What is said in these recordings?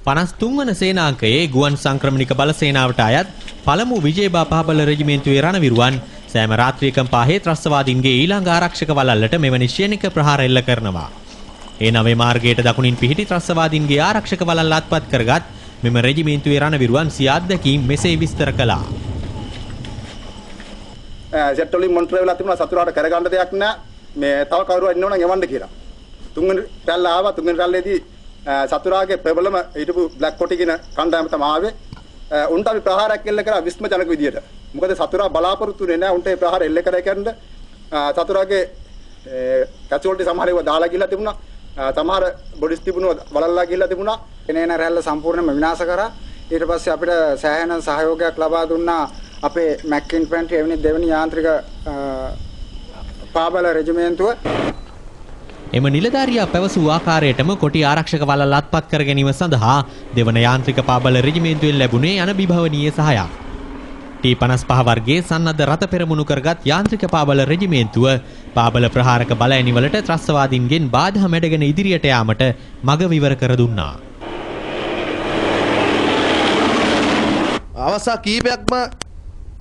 53 වන සේනාංකයේ ගුවන් සංක්‍රමණික බල සේනාවට අයත් පළමු විජේබා පහබල රෙජිමේන්තුවේ රණවිරුවන් සෑම රාත්‍රියකම පාහේ ත්‍රස්තවාදීන්ගේ ඊළඟ ආරක්ෂක වළල්ලට මෙවැනි ශ්‍රේණික ප්‍රහාර එල්ල කරනවා. ඒ නවේ මාර්ගයට දකුණින් පිහිටි ත්‍රස්තවාදීන්ගේ ආරක්ෂක වළල්ල අත්පත් කරගත් මෙම රෙජිමේන්තුවේ රණවිරුවන් සිය අත්දැකීම් මෙසේ විස්තර කළා. ජෙට් වලින් මොන්ටරේ වෙලා තිබුණා සතුරාට කරගන්න දෙයක් නැහැ. මේ තව කවුරුහරි ඉන්නවනම් එවන්න කියලා. තුන්වෙනි රැල්ල ආවා. තුන්වෙනි රැල්ලේදී සතුරාගේ ප්‍රබලම හිටපු බ්ලැක් කොටි කියන කණ්ඩායම තමයි ආවේ. උන්ට අපි ප්‍රහාරයක් එල්ල කරා විස්ම ජනක විදියට. මොකද සතුරා බලාපොරොත්තු වෙන්නේ නැහැ උන්ට ඒ ප්‍රහාර එල්ල කරා කියන්නේ සතුරාගේ කැචුවල්ටි සමහර ඒවා දාලා ගිහලා තිබුණා. සමහර බොඩිස් තිබුණා වලල්ලා ගිහලා තිබුණා. එනේන රැල්ල සම්පූර්ණයෙන්ම විනාශ කරා. ඊට පස්සේ අපිට සෑහෙන සහයෝගයක් ලබා දුන්නා අපේ මැක් ඉන්ෆැන්ට්‍රි එවැනි දෙවෙනි යාන්ත්‍රික පාබල රෙජිමේන්තුව. එම නිලධාරියා පැවසූ ආකාරයටම කොටි ආරක්ෂක වළල්ල අත්පත් කර ගැනීම සඳහා දෙවන යාන්ත්‍රික පාබල රෙජිමේන්තුවෙන් ලැබුණේ අනබිභවනීය සහායක්. T55 වර්ගයේ සන්නද්ධ රථ පෙරමුණු කරගත් යාන්ත්‍රික පාබල රෙජිමේන්තුව පාබල ප්‍රහාරක බලඇණිවලට ත්‍රස්තවාදීන්ගෙන් බාධා මැඩගෙන ඉදිරියට යාමට මඟ විවර කර දුන්නා. අවස්ථා කීපයක්ම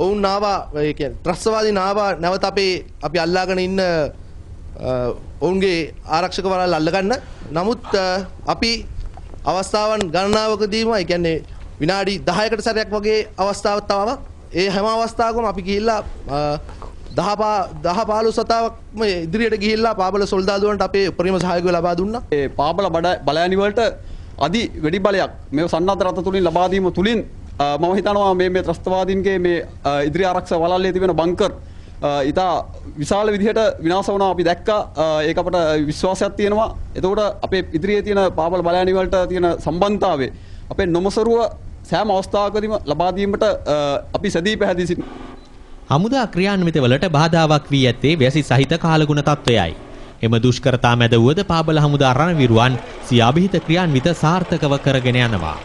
ඔවුන් ආවා ඒ කියන්නේ ත්‍රස්තවාදීන් ආවා නැවත අපි අල්ලාගෙන ඉන්න ඔවුන්ගේ ආරක්ෂක වළල්ල අල්ලගන්න. නමුත් අපි අවස්ථාවන් ගණනාවකදීම ඒ කියන්නේ විනාඩි 10කට සැරයක් වගේ අවස්ථාවක් තවම ඒ හැම අවස්ථාවකම අපි ගිහිල්ලා 10-15 සතාවක්ම ඉදිරියට ගිහිල්ලා පාබල සොල්දාදුවන්ට අපේ උපරිම සහයෝගය ලබා දුන්නා. ඒ පාබල බලයනි වලට අදි වෙඩි බලයක් මේ සන්නද්ධ රථ තුලින් ලබා දීම තුලින් මම හිතනවා මේ ත්‍රස්තවාදීන්ගේ මේ ඉදිරි ආරක්ෂක වළල්ලේ තිබෙන බංකර් ඉතා විශාල විදිහට විනාශ වුණා අපි දැක්කා. ඒක අපට විශ්වාසයක් තියෙනවා. එතකොට අපේ ඉදිරියේ තියෙන පාබල බලයනි වලට තියෙන සම්බන්ධතාවය අපේ නොමසරුව සෑම අවස්ථාවකදීම ලබා දීමට අපි සැදී පැහැදී සිටිනවා. හමුදා ක්‍රියාන්විතවලට බාධාවක් වී ඇත්තේ වැසි සහිත කාලගුණ තත්වයයි. එම දුෂ්කරතා මැද වුවද පාබල හමුදා රණවිරුවන් සිය අභිහිත ක්‍රියාන්විත සාර්ථකව කරගෙන යනවා.